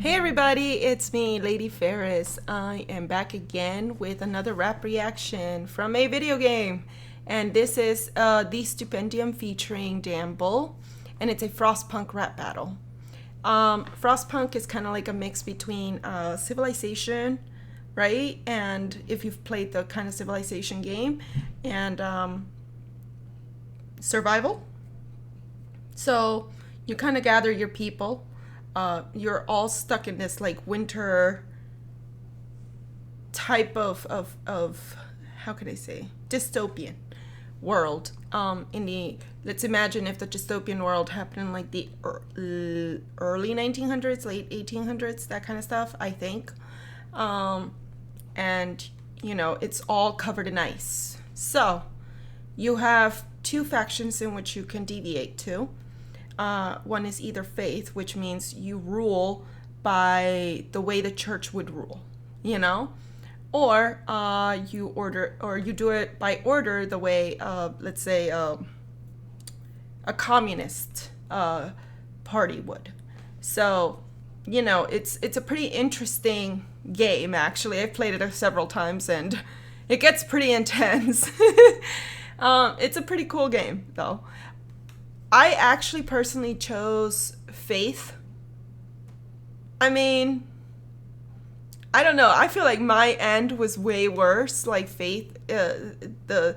Hey everybody, it's me, Lady Ferris. I am back again with another rap reaction from a video game. And this is the Stupendium featuring Damble, and it's a Frostpunk rap battle. Frostpunk is kind of like a mix between Civilization, right? And if you've played the kind of Civilization game, and Survival. So you kind of gather your people. You're all stuck in this like winter type of how can I say, dystopian world. Let's imagine if the dystopian world happened in like the early 1900s, late 1800s, that kind of stuff, I think. And you know, it's all covered in ice. So you have two factions in which you can deviate to. One is either faith, which means you rule by the way the church would rule, you know, or you do it by order, the way, let's say, a communist party would. So, you know, it's a pretty interesting game. Actually, I've played it several times, and it gets pretty intense. It's a pretty cool game, though. I actually personally chose faith. I mean, I don't know. I feel like my end was way worse. Like faith, the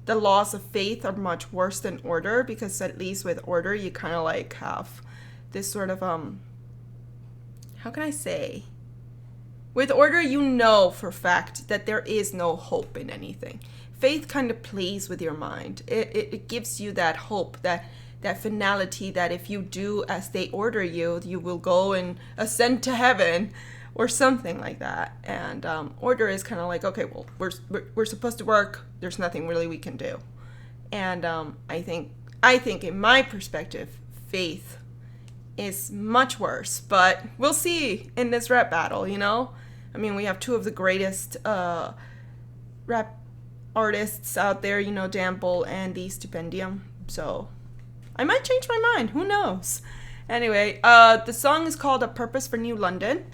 laws of faith are much worse than order, because at least with order you kind of like have this sort of how can I say? With order, you know for a fact that there is no hope in anything. Faith kind of plays with your mind. It gives you that hope, that finality, that if you do as they order you, you will go and ascend to heaven or something like that. And order is kind of like, okay, well, we're supposed to work. There's nothing really we can do. And I think in my perspective, faith is much worse. But we'll see in this rap battle, you know? I mean, we have two of the greatest rap artists out there, you know, Damble and the Stupendium. So I might change my mind. Who knows? Anyway, the song is called A Purpose for New London.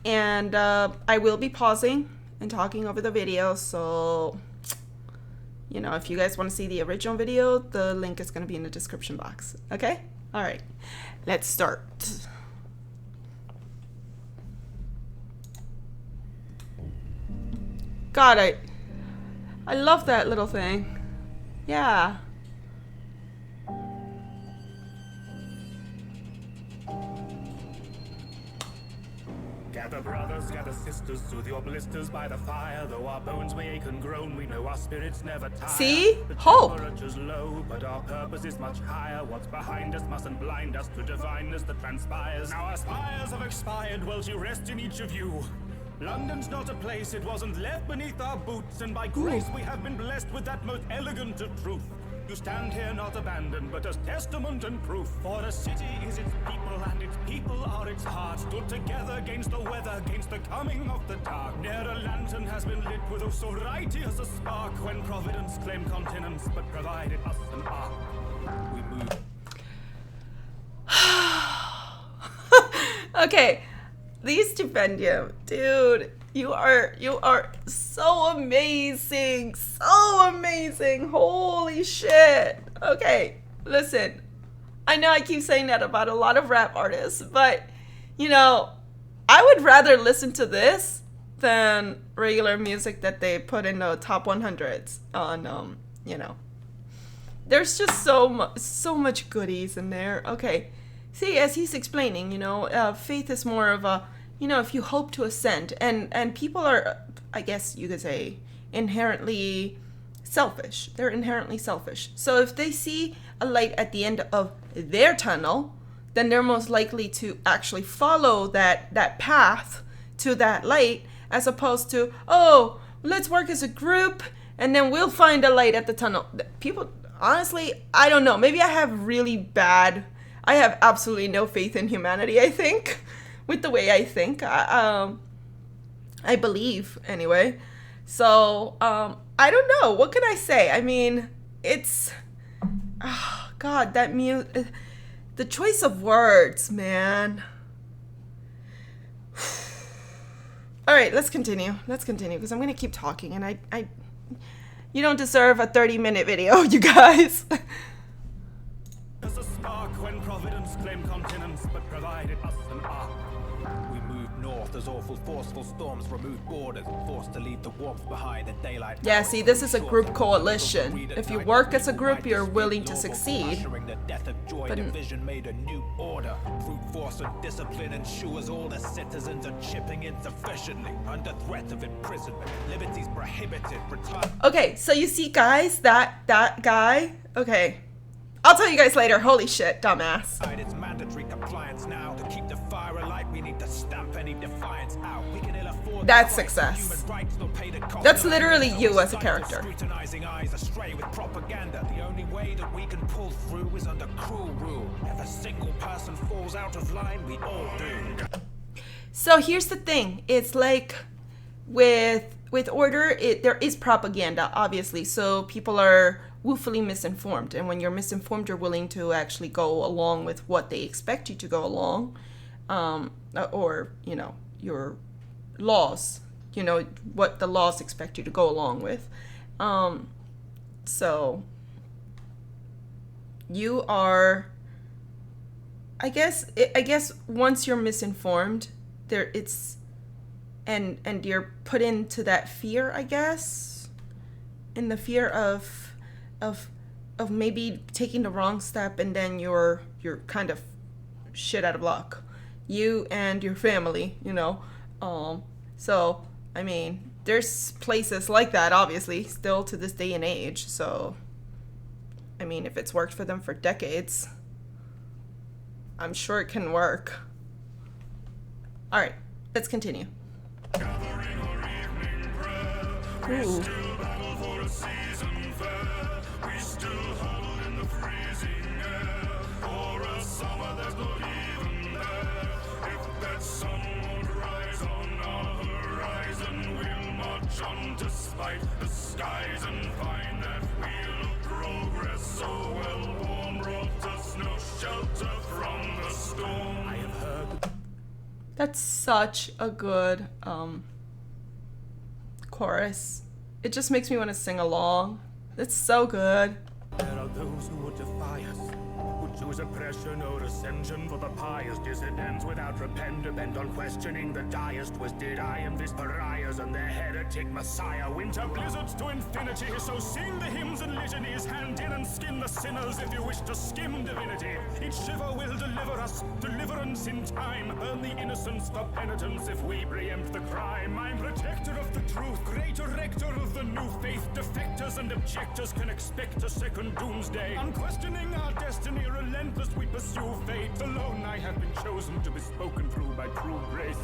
And I will be pausing and talking over the video. So, you know, if you guys want to see the original video, the link is going to be in the description box. Okay? All right. Let's start. God, I love that little thing. Yeah. Gather brothers, gather sisters, soothe your blisters by the fire. Though our bones may ache and groan, we know our spirits never tire. See? The Hope. temperature's low, but our purpose is much higher. What's behind us mustn't blind us to divineness that transpires. Now our spires have expired, well to rest in each of you. London's not a place, it wasn't left beneath our boots, and by grace we have been blessed with that most elegant of truth. You stand here not abandoned, but as testament and proof. For the city is its people, and its people are its heart. Stood together against the weather, against the coming of the dark. Ne'er a lantern has been lit with so righty as a spark, when Providence claimed continence, but provided us an ark. We move. Okay, these Stupendium, dude, you are so amazing, holy shit. Okay, listen, I know I keep saying that about a lot of rap artists, but you know, I would rather listen to this than regular music that they put in the top 100s on you know, there's just so much goodies in there. Okay, see, as he's explaining, you know, faith is more of a, you know, if you hope to ascend, and people are, I guess you could say, inherently selfish. They're inherently selfish. So if they see a light at the end of their tunnel, then they're most likely to actually follow that path to that light, as opposed to, oh, let's work as a group and then we'll find a light at the tunnel. People, honestly, I don't know. Maybe I have absolutely no faith in humanity, I think. With the way I think, I believe anyway. So I don't know. What can I say? I mean, it's, oh God, the choice of words, man. All right, let's continue. Let's continue because I'm gonna keep talking, and you don't deserve a 30-minute video, you guys. As a spark when Providence claimed continents, but provided us an ark. We moved north as awful forceful storms removed borders, forced to leave the warmth behind and daylight. Yeah, see, this is a group coalition. If you work as a group, you're willing to succeed. The death of joy But division made a new order. Brute force and discipline ensures all the citizens are chipping in sufficiently under threat of imprisonment. Liberties prohibited. Okay, so you see, guys, that guy. Okay, I'll tell you guys later. Holy shit, dumbass. It's mandatory compliance now. To keep the fire alight, we need to stamp any defiance out. We can ill afford That's success. That's literally you as a character. Scrutinizing eyes astray with propaganda. The only way that we can pull through is under cruel rule. If a single person falls out of line, we all do. So here's the thing. It's like with order, there is propaganda, obviously. So people are woefully misinformed, and when you're misinformed, you're willing to actually go along with what they expect you to go along, or your laws, what the laws expect you to go along with. So you are, I guess once you're misinformed, and you're put into that fear, I guess, in the fear of maybe taking the wrong step, and then you're kind of shit out of luck, you and your family, so I mean, there's places like that, obviously, still to this day and age. So I mean, if it's worked for them for decades, I'm sure it can work. All right, let's continue. Ooh. Despite the skies and find that wheel of progress so well worn brought us no shelter from the storm. I have heard. That's such a good chorus. It just makes me want to sing along. It's so good. There are those who would defy us, would choose oppression or ascension for the pious dissidents without repent, bent on questioning the diest twisted I am this pariahs and their heretic messiah. Winter blizzards to infinity, so sing the hymns and litanies, hand in and skin the sinners if you wish to skim divinity. Each shiver will deliver us, deliverance in time, burn the innocence for penitence if we preempt the crime. I'm protector of the truth, great erector of the new faith. Defectors and objectors can expect a second doomsday. Unquestioning our destiny, relentless we pursue fate. Alone I have been chosen to be spoken through by true grace.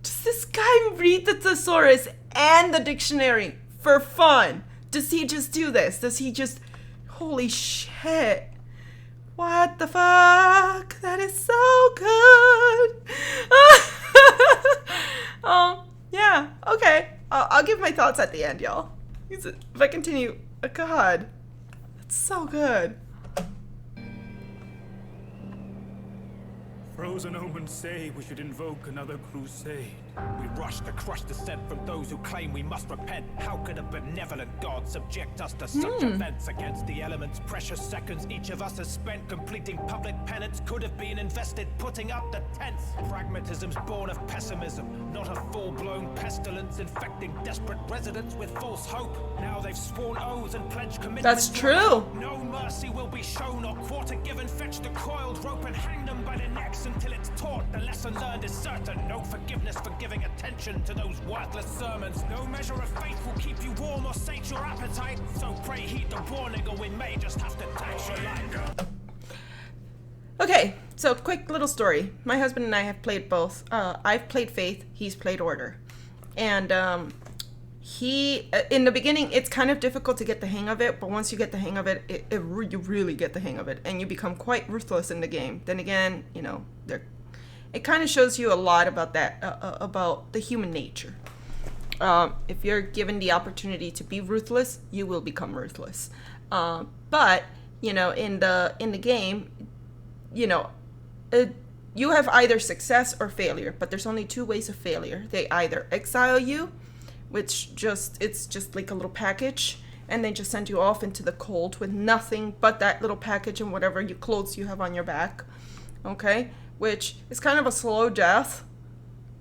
Does this guy read the thesaurus and the dictionary for fun? Does he just do this? Does he just... Holy shit. What the fuck? That is so good. Yeah, okay. I'll give my thoughts at the end, y'all. If I continue, God, that's so good. Frozen omens say we should invoke another crusade. We rush to crush dissent from those who claim we must repent. How could a benevolent God subject us to such events? Against the elements, precious seconds each of us has spent completing public penance could have been invested putting up the tents. Pragmatism's born of pessimism, not a full-blown pestilence infecting desperate residents with false hope. Now they've sworn oaths and pledged commitment. That's true. No mercy will be shown or quarter given. Fetch the coiled rope and hang them by the necks until it's taught. The lesson learned is certain. No forgiveness for giving attention to those worthless sermons. No measure of faith will keep you warm or sate your appetite. So pray heed the warning or we may just have to tax your life. Okay, so quick little story. My husband and I have played both. I've played Faith, he's played Order. And he, in the beginning, it's kind of difficult to get the hang of it, but once you get the hang of it, you really get the hang of it, and you become quite ruthless in the game. Then again, it kind of shows you a lot about that, about the human nature. If you're given the opportunity to be ruthless, you will become ruthless. But in the game, you have either success or failure, but there's only two ways of failure. They either exile you, which it's just like a little package, and they just send you off into the cold with nothing but that little package and whatever clothes you have on your back, okay? Which is kind of a slow death.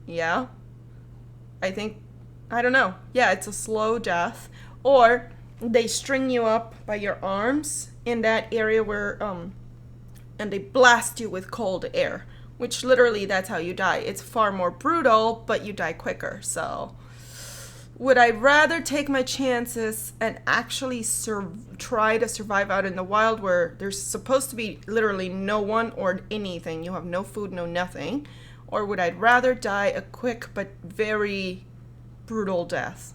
Yeah. I don't know. Yeah, it's a slow death. Or they string you up by your arms in that area where, and they blast you with cold air, which literally that's how you die. It's far more brutal, but you die quicker. So would I rather take my chances and actually try to survive out in the wild where there's supposed to be literally no one or anything? You have no food, no nothing. Or would I rather die a quick but very brutal death?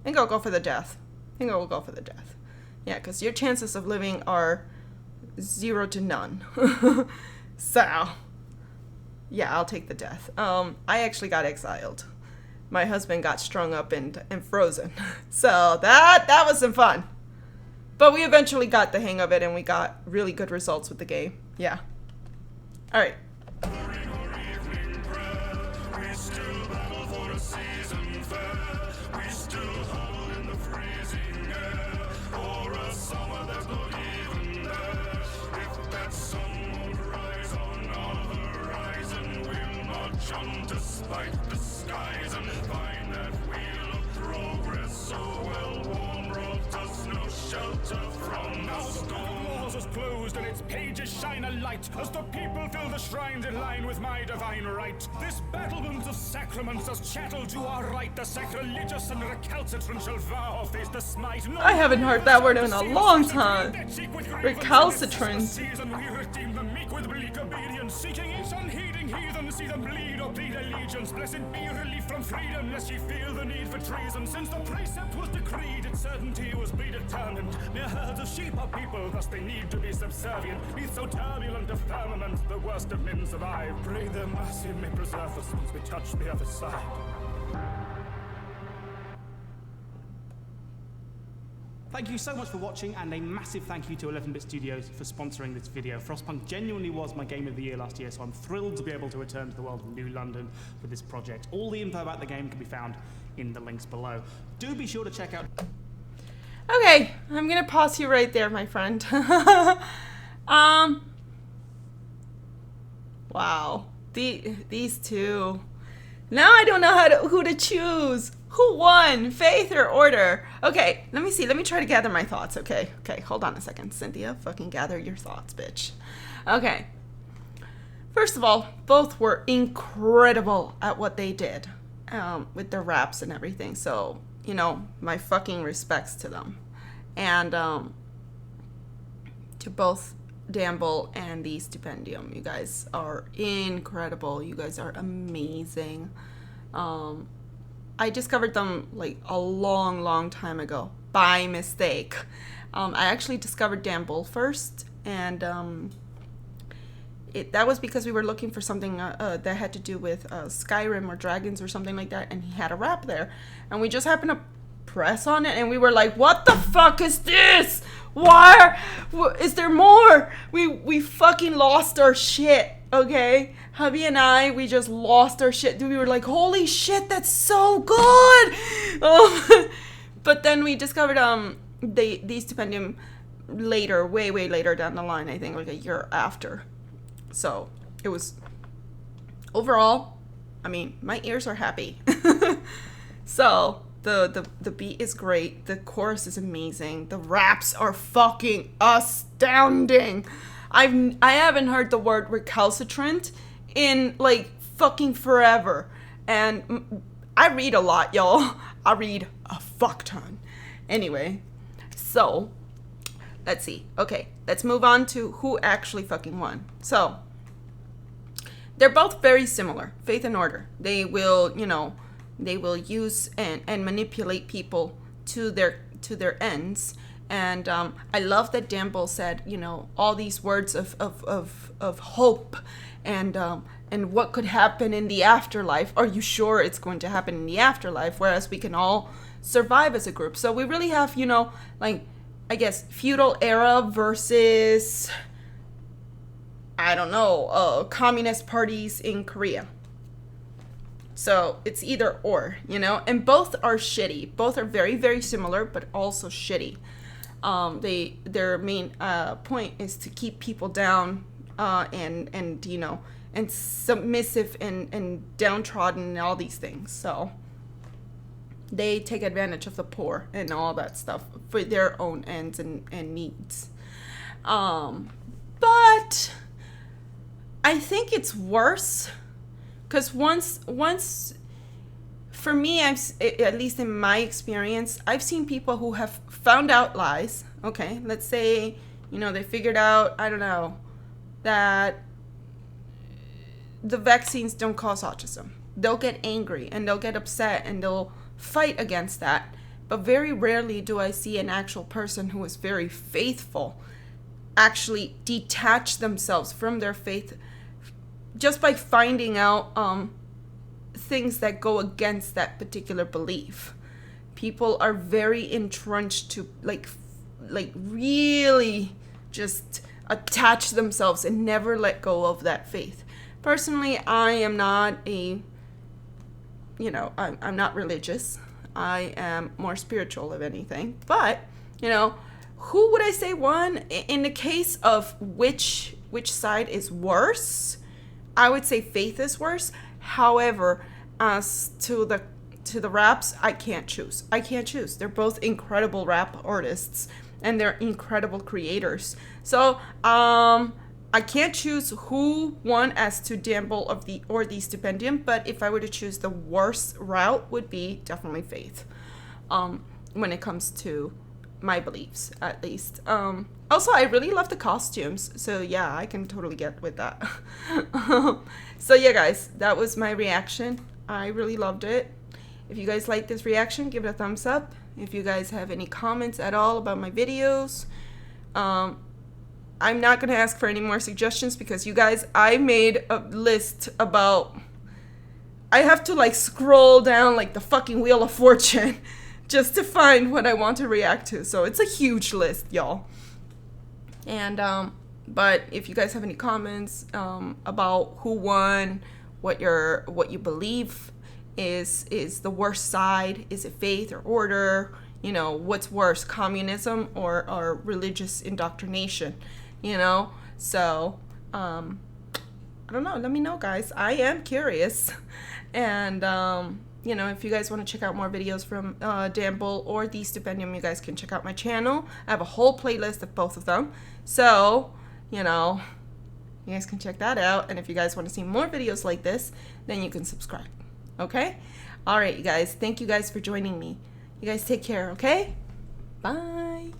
I think I'll go for the death. Yeah, because your chances of living are 0 to none. So, yeah, I'll take the death. I actually got exiled. My husband got strung up and frozen. So that was some fun. But we eventually got the hang of it and we got really good results with the game. Yeah. All right. Despite the skies and find that wheel of progress so well worn, robbed us no shelter from the storm. Wars is closed and its pages shine a light as the people fill the shrines in line with my divine right. This battlement of sacraments does chattel to our right. The sacrilegious and recalcitrant shall vow face the smite. I haven't heard that word in a long time. Recalcitrant. Seeking each unheeding heathen, see them bleed or plead allegiance. Blessed be relief from freedom, lest ye feel the need for treason. Since the precept was decreed, its certainty was predetermined. Mere herds of sheep are people, thus they need to be subservient. Neath so turbulent a firmament, the worst of men survive. Pray their mercy may preserve us once we touch the other side. Thank you so much for watching, and a massive thank you to 11-Bit Studios for sponsoring this video. Frostpunk genuinely was my game of the year last year, so I'm thrilled to be able to return to the world of New London for this project. All the info about the game can be found in the links below. Do be sure to check out... Okay, I'm gonna pause you right there, my friend. Wow. These two. Now I don't know who to choose. Who won? Faith or order? Okay, let me see. Let me try to gather my thoughts. Okay, hold on a second. Cynthia, fucking gather your thoughts, bitch. Okay. First of all, both were incredible at what they did with their raps and everything. So, you know, my fucking respects to them. And to both Damble and the Stupendium. You guys are incredible. You guys are amazing. I discovered them like a long time ago by mistake. I actually discovered Damble first, and that was because we were looking for something that had to do with Skyrim or dragons or something like that, and he had a rap there, and we just happened to press on it, and we were like, what the fuck is this? Why is there more? We fucking lost our shit. Okay, hubby and I, we just lost our shit. We were like, holy shit, that's so good. But then we discovered these Stupendium later, way later down the line, I think like a year after. So it was, overall, I mean, my ears are happy. So the beat is great, the chorus is amazing, the raps are fucking astounding. I haven't heard the word recalcitrant in like fucking forever. And I read a lot, y'all. I read a fuck ton. Anyway, so let's see. Okay, let's move on to who actually fucking won. So they're both very similar, Faith and Order. They will, you know, they will use and manipulate people to their ends. And I love that Damble said, you know, all these words of hope and what could happen in the afterlife. Are you sure it's going to happen in the afterlife? Whereas we can all survive as a group. So we really have, you know, like, I guess, feudal era versus I don't know, communist parties in Korea. So it's either or, you know, and both are shitty. Both are very, very similar, but also shitty. Their main point is to keep people down and you know, and submissive and downtrodden and all these things. So they take advantage of the poor and all that stuff for their own ends and needs. But I think it's worse because once for me, at least in my experience, I've seen people who have found out lies. Okay, let's say, you know, they figured out, I don't know, that the vaccines don't cause autism. They'll get angry and they'll get upset and they'll fight against that. But very rarely do I see an actual person who is very faithful actually detach themselves from their faith just by finding out things that go against that particular belief. People are very entrenched to like really just attach themselves and never let go of that faith. Personally, I am not I'm not religious. I am more spiritual, if anything. But, you know, who would I say won? In the case of which side is worse, I would say faith is worse. However, as to the raps, I can't choose. They're both incredible rap artists and they're incredible creators. So, I can't choose who won as to Damble or the Stupendium, but if I were to choose, the worst route would be definitely faith. When it comes to my beliefs, at least. Also, I really love the costumes, so yeah, I can totally get with that. So yeah, guys, that was my reaction. I really loved it. If you guys like this reaction, give it a thumbs up. If you guys have any comments at all about my videos, I'm not going to ask for any more suggestions because you guys, I made a list about, I have to like scroll down like the fucking Wheel of Fortune just to find what I want to react to. So it's a huge list, y'all. And, but if you guys have any comments, about who won, what you believe is the worst side, is it faith or order, you know, what's worse, communism or religious indoctrination, you know? So, I don't know. Let me know, guys. I am curious. And, you know, if you guys want to check out more videos from Damble or the Stupendium, you guys can check out my channel. I have a whole playlist of both of them. So, you know, you guys can check that out. And if you guys want to see more videos like this, then you can subscribe. Okay? All right, you guys. Thank you guys for joining me. You guys take care, okay? Bye.